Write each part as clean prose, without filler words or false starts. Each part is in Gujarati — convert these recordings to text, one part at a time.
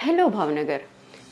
હેલો ભાવનગર.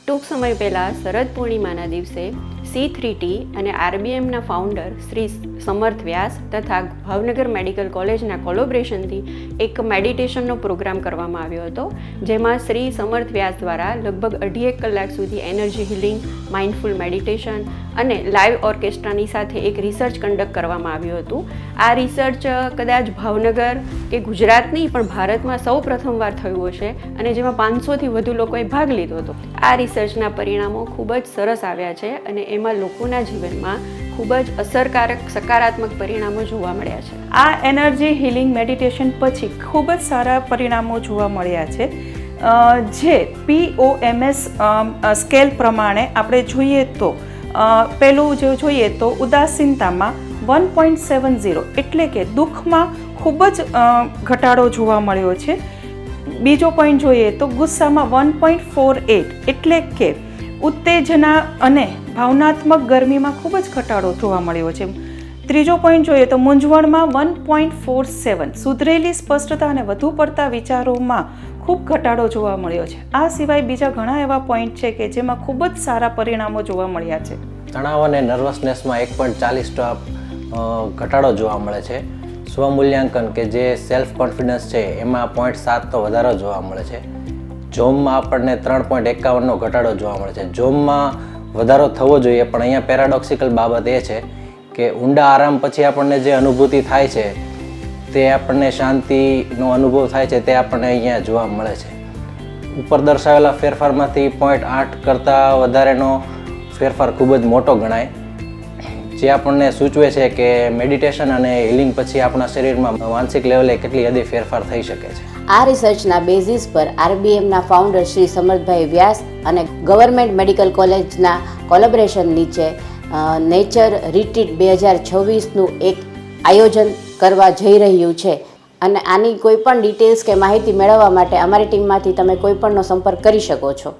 ટૂંક સમય પહેલાં શરદ પૂર્ણિમાના દિવસે C3T અને RBMના ફાઉન્ડર શ્રી સમર્થ વ્યાસ તથા ભાવનગર મેડિકલ કોલેજના કોલોબ્રેશનથી એક મેડિટેશનનો પ્રોગ્રામ કરવામાં આવ્યો હતો, જેમાં શ્રી સમર્થ વ્યાસ દ્વારા લગભગ 2.5 કલાક સુધી એનર્જી હિલિંગ, માઇન્ડફુલ મેડિટેશન અને લાઈવ ઓર્કેસ્ટ્રાની સાથે એક રિસર્ચ કન્ડક્ટ કરવામાં આવ્યું હતું. આ રિસર્ચ કદાચ ભાવનગર કે ગુજરાત નહીં પણ ભારતમાં સૌ પ્રથમવાર થયું હશે અને જેમાં 500થી વધુ લોકોએ ભાગ લીધો હતો. આ રિસર્ચના પરિણામો ખૂબ જ સરસ આવ્યા છે અને એમાં લોકોના જીવનમાં ખૂબ જ અસરકારક સકારાત્મક પરિણામો જોવા મળ્યા છે. આ એનર્જી હિલિંગ મેડિટેશન પછી ખૂબ જ સારા પરિણામો જોવા મળ્યા છે. જે POMS સ્કેલ પ્રમાણે આપણે જોઈએ તો પહેલું જો જોઈએ તો ઉદાસીનતામાં 1.70 એટલે કે દુઃખમાં ખૂબ જ ઘટાડો જોવા મળ્યો છે. બીજો પોઈન્ટ જોઈએ તો ગુસ્સામાં 1.48 એટલે કે ઉત્તેજના અને ભાવનાત્મક ગરમીમાં ખૂબ જ ઘટાડો જોવા મળ્યો છે. ત્રીજો પોઈન્ટ જોઈએ તો મૂંઝવણમાં 1.47, સુધરેલી સ્પષ્ટતા અને વધુ પડતા વિચારોમાં ખૂબ ઘટાડો જોવા મળ્યો છે. આ સિવાય બીજા ઘણા એવા પોઈન્ટ છે કે જેમાં ખૂબ જ સારા પરિણામો જોવા મળ્યા છે. તણાવ અને નર્વસનેસમાં 1.40 ઘટાડો જોવા મળે છે. સ્વમૂલ્યાંકન કે જે સેલ્ફ કોન્ફિડન્સ છે એમાં 0.7 તો વધારો જોવા મળે છે. જોમમાં આપણને 3.51નો ઘટાડો જોવા મળે છે. જોમમાં વધારો થવો જોઈએ, પણ અહીંયા પેરાડોક્સિકલ બાબત એ છે કે ઊંડા આરામ પછી આપણને જે અનુભૂતિ થાય છે તે આપણને શાંતિનો અનુભવ થાય છે, તે આપણને અહીંયા જોવા મળે છે. ઉપર દર્શાવેલા ફેરફારમાંથી 0.8 કરતાં વધારેનો ફેરફાર ખૂબ જ મોટો ગણાય, જે આપણને સૂચવે છે કે મેડિટેશન અને હિલિંગ પછી આપણા શરીરમાં માનસિક લેવલે કેટલી હદે ફેરફાર થઈ શકે છે. આ રિસર્ચના બેઝિસ પર RBMના ફાઉન્ડર શ્રી સમર્થભાઈ વ્યાસ અને ગવર્મેન્ટ મેડિકલ કોલેજના કોલેબોરેશન નીચે નેચર રિટ્રીટ 2026નું એક આયોજન કરવા જઈ રહ્યું છે. અને આની કોઈ પણ ડિટેલ્સ કે માહિતી મેળવવા માટે અમારી ટીમમાંથી તમે કોઈ પણનો સંપર્ક કરી શકો છો.